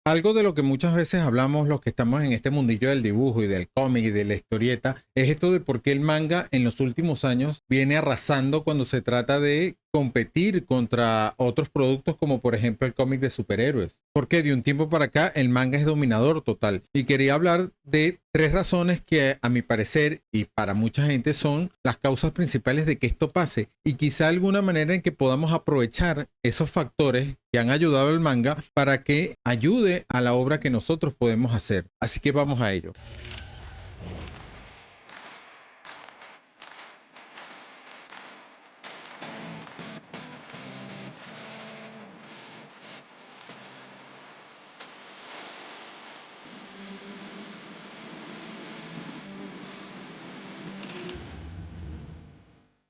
Algo de lo que muchas veces hablamos los que estamos en este mundillo del dibujo y del cómic y de la historieta es esto de por qué el manga en los últimos años viene arrasando cuando se trata de competir contra otros productos como por ejemplo el cómic de superhéroes. Porque de un tiempo para acá el manga es dominador total. Y quería hablar de tres razones que a mi parecer y para mucha gente son las causas principales de que esto pase y quizá alguna manera en que podamos aprovechar esos factores que han ayudado al manga para que ayude a la obra que nosotros podemos hacer. Así que vamos a ello.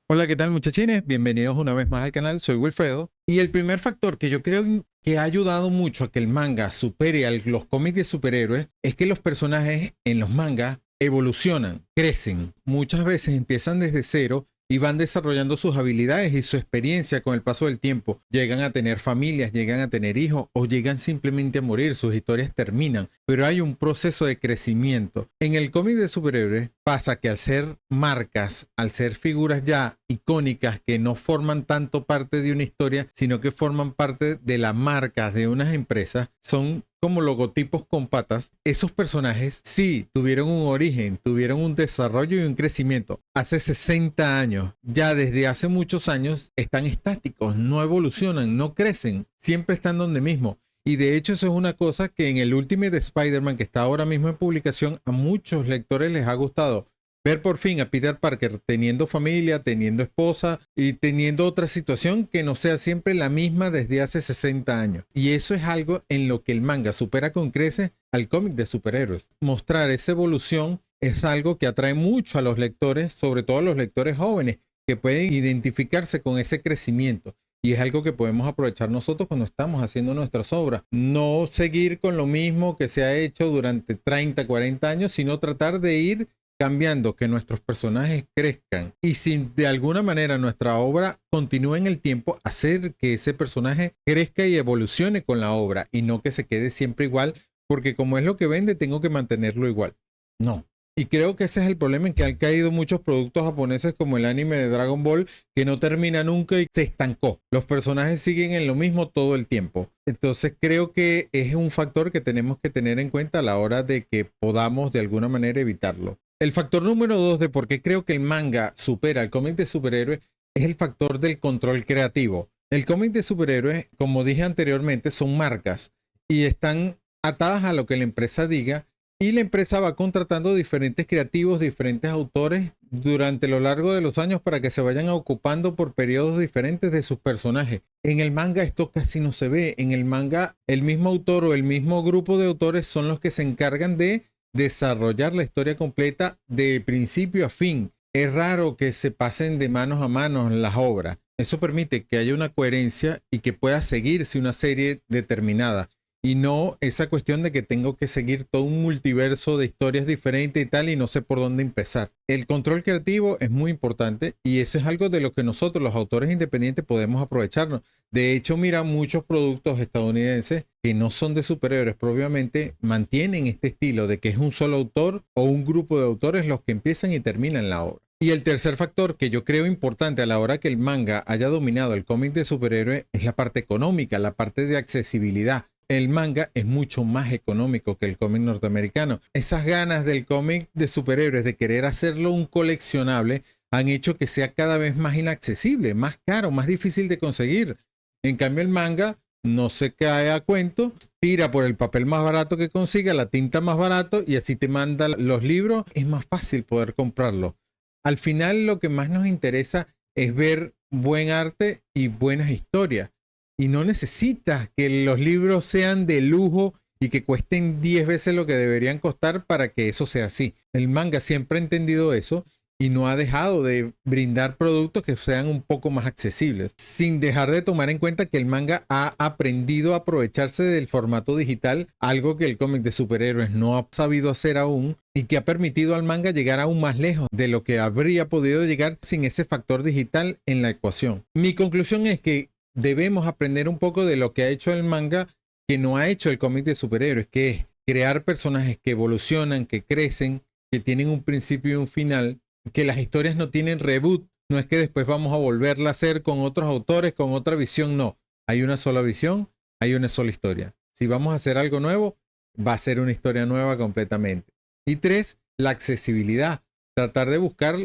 Hola, ¿qué tal muchachines? Bienvenidos una vez más al canal, soy Wilfredo. Y el primer factor que yo creo que ha ayudado mucho a que el manga supere a los cómics de superhéroes es que los personajes en los mangas evolucionan, crecen. Muchas veces empiezan desde cero y van desarrollando sus habilidades y su experiencia con el paso del tiempo. Llegan a tener familias, llegan a tener hijos o llegan simplemente a morir. Sus historias terminan, pero hay un proceso de crecimiento. En el cómic de superhéroes pasa que al ser marcas, al ser figuras ya icónicas que no forman tanto parte de una historia, sino que forman parte de las marcas de unas empresas, son como logotipos con patas. Esos personajes sí tuvieron un origen, tuvieron un desarrollo y un crecimiento. Hace 60 años, ya desde hace muchos años, están estáticos, no evolucionan, no crecen, siempre están donde mismo. Y de hecho eso es una cosa que en el Ultimate de Spider-Man, que está ahora mismo en publicación, a muchos lectores les ha gustado. Ver por fin a Peter Parker teniendo familia, teniendo esposa y teniendo otra situación que no sea siempre la misma desde hace 60 años. Y eso es algo en lo que el manga supera con creces al cómic de superhéroes. Mostrar esa evolución es algo que atrae mucho a los lectores, sobre todo a los lectores jóvenes, que pueden identificarse con ese crecimiento. Y es algo que podemos aprovechar nosotros cuando estamos haciendo nuestras obras. No seguir con lo mismo que se ha hecho durante 30, 40 años, sino tratar de ir cambiando, que nuestros personajes crezcan. Y si de alguna manera nuestra obra continúe en el tiempo, hacer que ese personaje crezca y evolucione con la obra y no que se quede siempre igual, porque como es lo que vende, tengo que mantenerlo igual. No. Y creo que ese es el problema en que han caído muchos productos japoneses como el anime de Dragon Ball, que no termina nunca y se estancó. Los personajes siguen en lo mismo todo el tiempo. Entonces creo que es un factor que tenemos que tener en cuenta a la hora de que podamos de alguna manera evitarlo. El factor número 2 de por qué creo que el manga supera al cómic de superhéroes es el factor del control creativo. El cómic de superhéroes, como dije anteriormente, son marcas y están atadas a lo que la empresa diga. Y la empresa va contratando diferentes creativos, diferentes autores durante lo largo de los años para que se vayan ocupando por periodos diferentes de sus personajes. En el manga esto casi no se ve. En el manga el mismo autor o el mismo grupo de autores son los que se encargan de desarrollar la historia completa de principio a fin. Es raro que se pasen de manos a manos las obras. Eso permite que haya una coherencia y que pueda seguirse una serie determinada. Y no esa cuestión de que tengo que seguir todo un multiverso de historias diferentes y tal y no sé por dónde empezar. El control creativo es muy importante y eso es algo de lo que nosotros los autores independientes podemos aprovecharnos. De hecho, mira, muchos productos estadounidenses que no son de superhéroes propiamente mantienen este estilo de que es un solo autor o un grupo de autores los que empiezan y terminan la obra. Y el tercer factor que yo creo importante a la hora que el manga haya dominado el cómic de superhéroes es la parte económica, la parte de accesibilidad. El manga es mucho más económico que el cómic norteamericano. Esas ganas del cómic de superhéroes de querer hacerlo un coleccionable han hecho que sea cada vez más inaccesible, más caro, más difícil de conseguir. En cambio el manga no se cae a cuento, tira por el papel más barato que consiga, la tinta más barato y así te manda los libros. Es más fácil poder comprarlo. Al final lo que más nos interesa es ver buen arte y buenas historias. Y no necesitas que los libros sean de lujo y que cuesten 10 veces lo que deberían costar para que eso sea así. El manga siempre ha entendido eso y no ha dejado de brindar productos que sean un poco más accesibles, sin dejar de tomar en cuenta que el manga ha aprendido a aprovecharse del formato digital, algo que el cómic de superhéroes no ha sabido hacer aún y que ha permitido al manga llegar aún más lejos de lo que habría podido llegar sin ese factor digital en la ecuación. Mi conclusión es que debemos aprender un poco de lo que ha hecho el manga que no ha hecho el cómic de superhéroes, que es crear personajes que evolucionan, que crecen, que tienen un principio y un final, que las historias no tienen reboot, no es que después vamos a volverla a hacer con otros autores, con otra visión, no. Hay una sola visión, hay una sola historia. Si vamos a hacer algo nuevo, va a ser una historia nueva completamente. Y 3, la accesibilidad. Tratar de buscar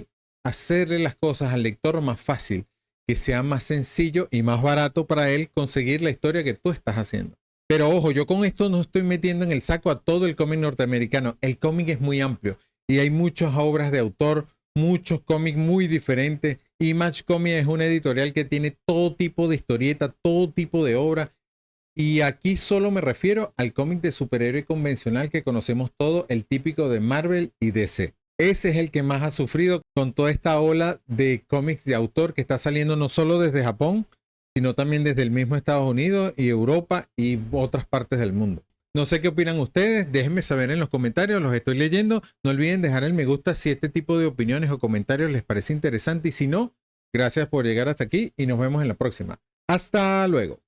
hacerle las cosas al lector más fácil, que sea más sencillo y más barato para él conseguir la historia que tú estás haciendo. Pero ojo, yo con esto no estoy metiendo en el saco a todo el cómic norteamericano. El cómic es muy amplio y hay muchas obras de autor, muchos cómics muy diferentes. Image Comics es una editorial que tiene todo tipo de historieta, todo tipo de obra. Y aquí solo me refiero al cómic de superhéroe convencional que conocemos todo, el típico de Marvel y DC. Ese es el que más ha sufrido con toda esta ola de cómics de autor que está saliendo no solo desde Japón, sino también desde el mismo Estados Unidos y Europa y otras partes del mundo. No sé qué opinan ustedes, déjenme saber en los comentarios, los estoy leyendo. No olviden dejar el me gusta si este tipo de opiniones o comentarios les parece interesante y si no, gracias por llegar hasta aquí y nos vemos en la próxima. Hasta luego.